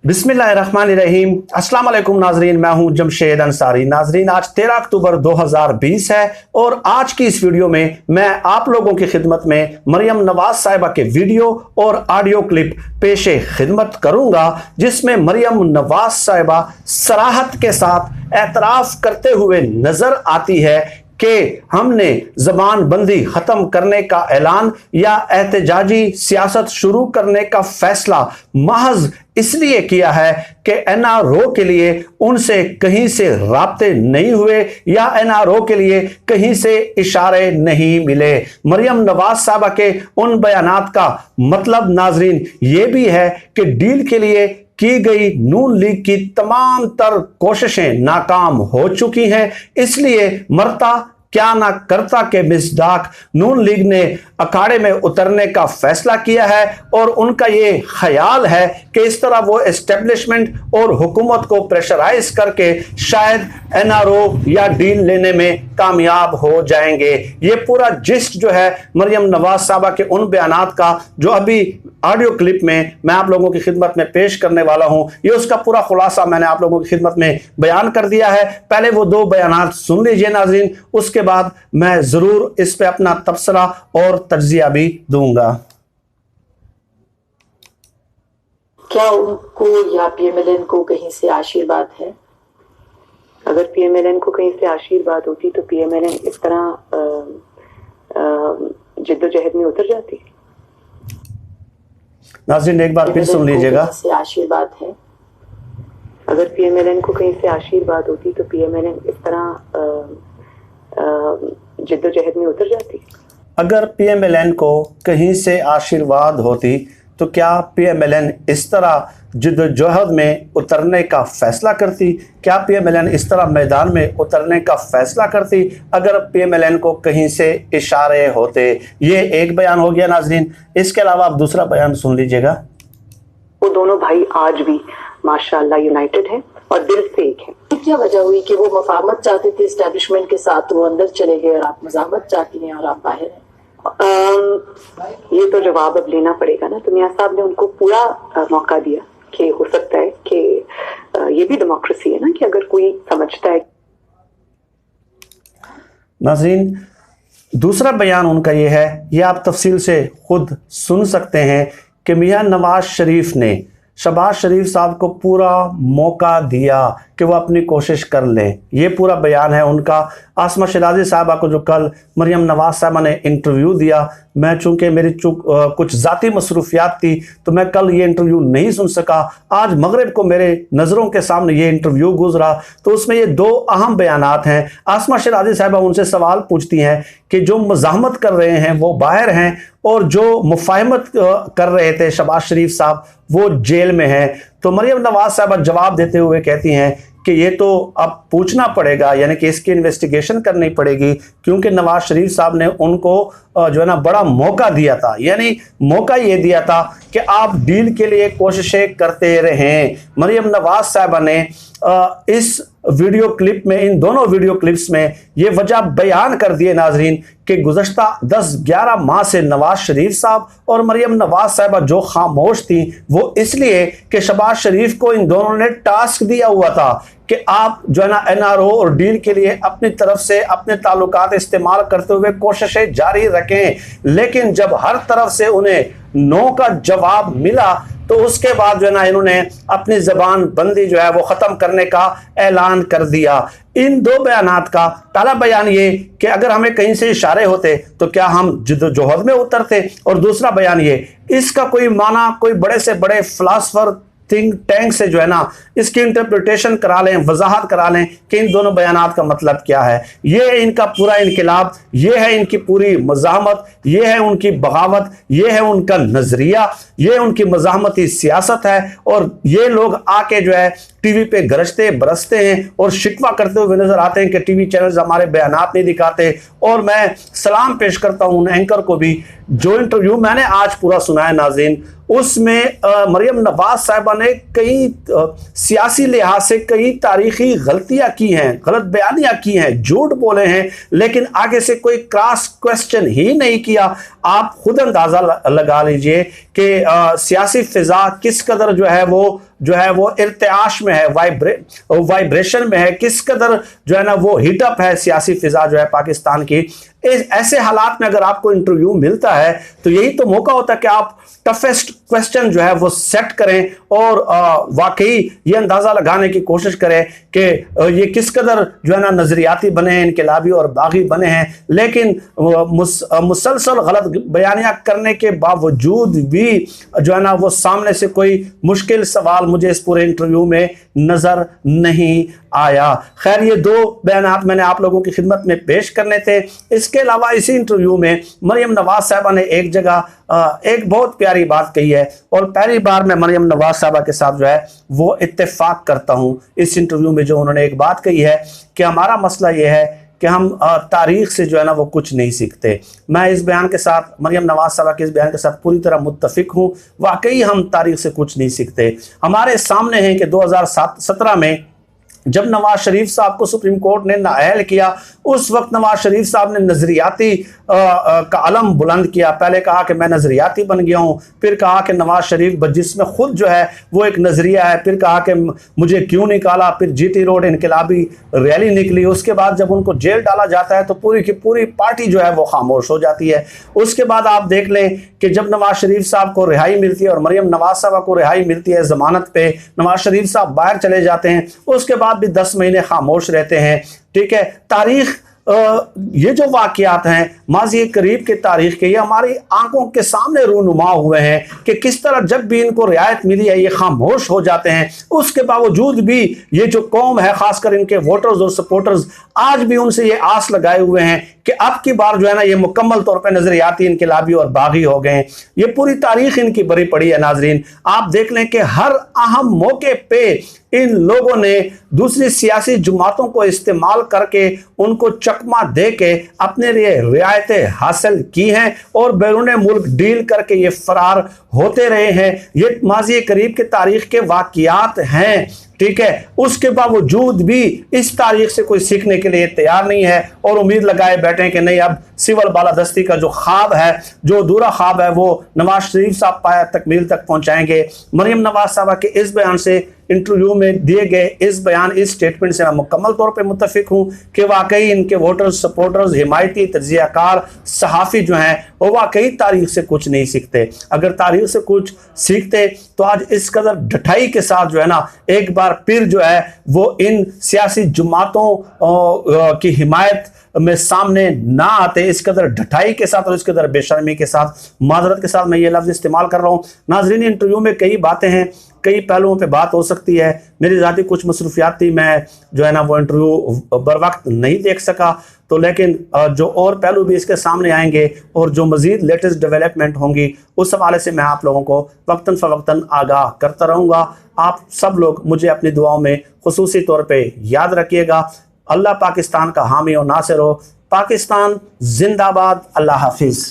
बिस्मिल्लाहिर्रहमानिर्रहीम। अस्सलाम वालेकुम नाजरीन, मैं हूं जमशेद अंसारी। नाजरीन, आज 13 अक्टूबर 2020 है और आज की इस वीडियो में मैं आप लोगों की खिदमत में मरियम नवाज साहिबा के वीडियो और ऑडियो क्लिप पेशे खिदमत करूंगा, जिसमें मरियम नवाज साहिबा सराहत के साथ एतराफ़ करते हुए नजर आती है कि हमने जबान बंदी खत्म करने का ऐलान या एहतजाजी सियासत शुरू करने का फैसला महज इसलिए किया है कि एनआरओ के लिए उनसे कहीं से राब्ते नहीं हुए या एनआरओ के लिए कहीं से इशारे नहीं मिले। मरियम नवाज साहबा के उन बयानात का मतलब नाजरीन ये भी है कि डील के लिए की गई नून लीग की तमाम तर कोशिशें नाकाम हो चुकी हैं। इसलिए मरता क्या ना करता के मिसदाक नून लीग ने अखाड़े में उतरने का फैसला किया है और उनका ये ख्याल है कि इस तरह वो एस्टेब्लिशमेंट और हुकूमत को प्रेशराइज करके शायद एनआरओ या डील लेने में कामयाब हो जाएंगे। ये पूरा जिस्ट जो है मरियम नवाज साहबा के उन बयानात का जो अभी ऑडियो क्लिप में मैं आप लोगों की खिदमत में पेश करने वाला हूं, ये उसका पूरा खुलासा मैंने आप लोगों की खिदमत में बयान कर दिया है। पहले वो दो बयानात सुन लीजिए नाज़रीन, उसके बाद मैं जरूर इस पे अपना तबसरा और तज्जिया भी दूंगा। क्या उनको या पीएमएलएन को कहीं से आशीर्वाद है? अगर पीएमएलएन को कहीं से आशीर्वाद होती तो पीएमएलएन इस तरह जिद्दोजहद में उतर जाती। नाज़रीन एक बार फिर सुन लीजिएगा। से आशीर्वाद है, अगर पीएमएलएन को कहीं से आशीर्वाद होती तो पीएमएलएन इस तरह जिद्दोजहद में उतर जाती। अगर पीएमएलएन को कहीं से आशीर्वाद होती तो क्या पीएमएलएन इस तरह जिद्दोजहद में उतरने का फैसला करती? क्या पीएमएलएन इस तरह मैदान में उतरने का फैसला करती अगर पीएमएलएन को कहीं से इशारे होते? ये एक बयान हो गया नाजरीन। इसके अलावा आप दूसरा बयान सुन लीजिएगा। वो दोनों भाई आज भी माशाल्लाह यूनाइटेड हैं और दिल से एक है। क्या वजह हुई कि वो मफाहमत चाहते थे एस्टेब्लिशमेंट के साथ, तो वो अंदर चले गए और आप मज़ाहमत चाहती हैं और आप बाहर हैं? ये तो जवाब अब लेना पड़ेगा ना। तो मियां साहब ने उनको पूरा मौका दिया कि हो सकता है कि ये भी डेमोक्रेसी है ना, कि अगर कोई समझता है। नाज़रीन दूसरा बयान उनका ये है, ये आप तफसील से खुद सुन सकते हैं कि मियां नवाज शरीफ ने शहबाज शरीफ साहब को पूरा मौका दिया कि वो अपनी कोशिश कर लें। ये पूरा बयान है उनका। आसमा शिराजी साहबा को जो कल मरियम नवाज साहबा ने इंटरव्यू दिया, मैं चूँकि मेरी कुछ ज़ाती मसरूफियात थी तो मैं कल ये इंटरव्यू नहीं सुन सका। आज मगरिब को मेरे नज़रों के सामने ये इंटरव्यू गुजरा तो उसमें ये दो अहम बयानात हैं। आसमा शिराजी साहबा उनसे सवाल पूछती हैं कि जो मज़ाहमत कर रहे हैं वो बाहर हैं और जो मुफाहमत कर रहे थे शहबाज शरीफ साहब वो जेल में हैं। तो मरियम नवाज साहबा जवाब देते हुए कहती हैं कि ये तो अब पूछना पड़ेगा, यानी कि इसकी इन्वेस्टिगेशन करनी पड़ेगी, क्योंकि नवाज शरीफ साहब ने उनको जो है ना बड़ा मौका दिया था, यानी मौका ये दिया था कि आप डील के लिए कोशिशें करते रहें। मरियम नवाज साहबा ने इस वीडियो क्लिप में, इन दोनों वीडियो क्लिप्स में ये वजह बयान कर दिए नाजरीन कि गुज़श्ता 10-11 माह से नवाज शरीफ साहब और मरियम नवाज साहबा जो खामोश थी वो इसलिए कि शहबाज शरीफ को इन दोनों ने टास्क दिया हुआ था कि आप जो है ना एनआरओ और डील के लिए अपनी तरफ से अपने ताल्लुकात इस्तेमाल करते हुए कोशिशें जारी रखें। लेकिन जब हर तरफ से उन्हें नो का जवाब मिला तो उसके बाद जो है ना इन्होंने अपनी जबान बंदी जो है वो ख़त्म करने का ऐलान कर दिया। इन दो बयानात का पहला बयान ये कि अगर हमें कहीं से इशारे होते तो क्या हम जिद्दोजहद में उतरते, और दूसरा बयान ये, इसका कोई माना कोई बड़े से बड़े फिलासफर थिंक टैंक से जो है ना इसकी इंटरप्रिटेशन करा लें, वजाहत करा लें कि इन दोनों बयानात का मतलब क्या है। ये है इनका पूरा इनकलाब, ये है इनकी पूरी मज़ाहमत, ये है उनकी बगावत, ये है उनका नजरिया, ये उनकी मज़ाहमती सियासत है। और ये लोग आके जो है टीवी पे गरजते बरसते हैं और शिकवा करते हुए नजर आते हैं कि टीवी चैनल्स हमारे बयानात नहीं दिखाते। और मैं सलाम पेश करता हूं उन एंकर को भी जो इंटरव्यू मैंने आज पूरा सुना है नाज़रीन, उसमें मरियम नवाज साहिबा ने कई सियासी लिहाज से कई तारीखी गलतियां की हैं, गलत बयानियां की हैं, झूठ बोले हैं, लेकिन आगे से कोई क्रॉस क्वेश्चन ही नहीं किया। आप खुद अंदाजा लगा लीजिए कि सियासी फिजा किस कदर जो है वो जो है वो इर्तियाश में है, वाइब्रेशन में है, किस कदर जो है ना वो हीटअप है सियासी फिजा जो है पाकिस्तान की। ऐसे हालात में अगर आपको इंटरव्यू मिलता है तो यही तो मौका होता है कि आप टफेस्ट क्वेश्चन जो है वो सेट करें और वाकई ये अंदाजा लगाने की कोशिश करें कि ये किस कदर जो है ना नजरियाती बने हैं, इनकलाबी और बागी बने हैं। लेकिन मुसलसल गलत बयानियां करने के बावजूद भी जो है ना वो सामने से कोई मुश्किल सवाल मुझे इस पूरे इंटरव्यू में नजर नहीं आया। खैर, ये दो बयानात मैंने आप लोगों की खिदमत में पेश करने थे। इसके अलावा इसी इंटरव्यू में मरियम नवाज साहबा ने एक जगह एक बहुत प्यारी बात कही है और पहली बार मैं मरियम नवाज साहबा के साथ जो है वो इत्तेफाक करता हूं इस इंटरव्यू में। जो उन्होंने एक बात कही है कि हमारा मसला ये है कि हम तारीख से जो है ना वो कुछ नहीं सीखते। मैं इस बयान के साथ, मरियम नवाज साहबा के इस बयान के साथ पूरी तरह मुत्तफिक हूं। वाकई हम तारीख से कुछ नहीं सीखते। हमारे सामने है कि 2017 में जब नवाज शरीफ साहब को सुप्रीम कोर्ट ने नाअहल किया, उस वक्त नवाज शरीफ साहब ने नजरियाती का अलम बुलंद किया। पहले कहा कि मैं नजरियाती बन गया हूं, फिर कहा कि नवाज शरीफ जिसमें खुद जो है वो एक नजरिया है, फिर कहा कि मुझे क्यों निकाला, फिर जीटी रोड इनकलाबी रैली निकली। उसके बाद जब उनको जेल डाला जाता है तो पूरी की पूरी पार्टी जो है वो खामोश हो जाती है। उसके बाद आप देख लें कि जब नवाज शरीफ साहब को रिहाई मिलती है और मरियम नवाज साहबा को रिहाई मिलती है जमानत पे, नवाज शरीफ साहब बाहर चले जाते हैं, उसके बाद भी 10 महीने खामोश रहते हैं। ठीक है, तारीख ये जो वाकयात हैं माजी करीब के तारीख के, ये हमारी आंखों के सामने रूनुमा हुए हैं कि किस तरह जब भी इनको रियायत मिली है ये खामोश हो जाते हैं। उसके बावजूद भी ये जो कौम है, खासकर इनके वोटर्स और सपोर्टर्स, आज भी उनसे ये आस लगाए हुए हैं कि अब की बार जो है ना ये मुकम्मल तौर पर नजरियाती, इनकलाबी और बागी हो गए। ये पूरी तारीख इनकी भरी पड़ी है। नाजरीन, आप देख लें कि हर अहम मौके पे इन लोगों ने दूसरी सियासी जमातों को इस्तेमाल करके उनको चकमा दे के अपने लिए रियायतें हासिल की हैं और बैरून मुल्क डील करके ये फरार होते रहे हैं। ये माजी करीब के तारीख के वाकयात हैं। ठीक है, उसके बावजूद भी इस तारीख से कोई सीखने के लिए तैयार नहीं है और उम्मीद लगाए बैठे कि नहीं, अब सिविल बालादस्ती का जो ख्वाब है, जो अधूरा ख्वाब है, वो नवाज शरीफ साहब पाया तकमील तक पहुंचाएंगे। मरियम नवाज साहबा के इस बयान से, इंटरव्यू में दिए गए इस बयान, इस स्टेटमेंट से मैं मुकम्मल तौर पे मुत्तफिक हूँ कि वाकई इनके वोटर्स, सपोर्टर्स, हिमायती, तज्जियाकार, सहाफ़ी जो हैं वो वाकई तारीख से कुछ नहीं सीखते। अगर तारीख से कुछ सीखते तो आज इस कदर ढठाई के साथ जो है ना एक बार फिर जो है वो इन सियासी जमातों की हिमायत में सामने ना आते। इस कदर ढठाई के साथ और इस कदर बेशर्मी के साथ, माजरत के साथ मैं ये लफ्ज़ इस्तेमाल कर रहा हूँ। नाज़रीन, इंटरव्यू में कई बातें हैं, कई पहलुओं पे बात हो सकती है। मेरी ज़ाती कुछ मसरूफियात थी, मैं जो है ना वो इंटरव्यू बर वक्त नहीं देख सका। तो लेकिन जो और पहलू भी इसके सामने आएंगे और जो मज़ीद लेटेस्ट डेवलपमेंट होंगी उस हवाले से मैं आप लोगों को वक्तन फ़वक्तन आगाह करता रहूँगा। आप सब लोग मुझे अपनी दुआओं में खुसूसी तौर पर याद रखिएगा। अल्लाह पाकिस्तान का हामी और नासिर हो। पाकिस्तान जिंदाबाद। अल्लाह हाफिज़।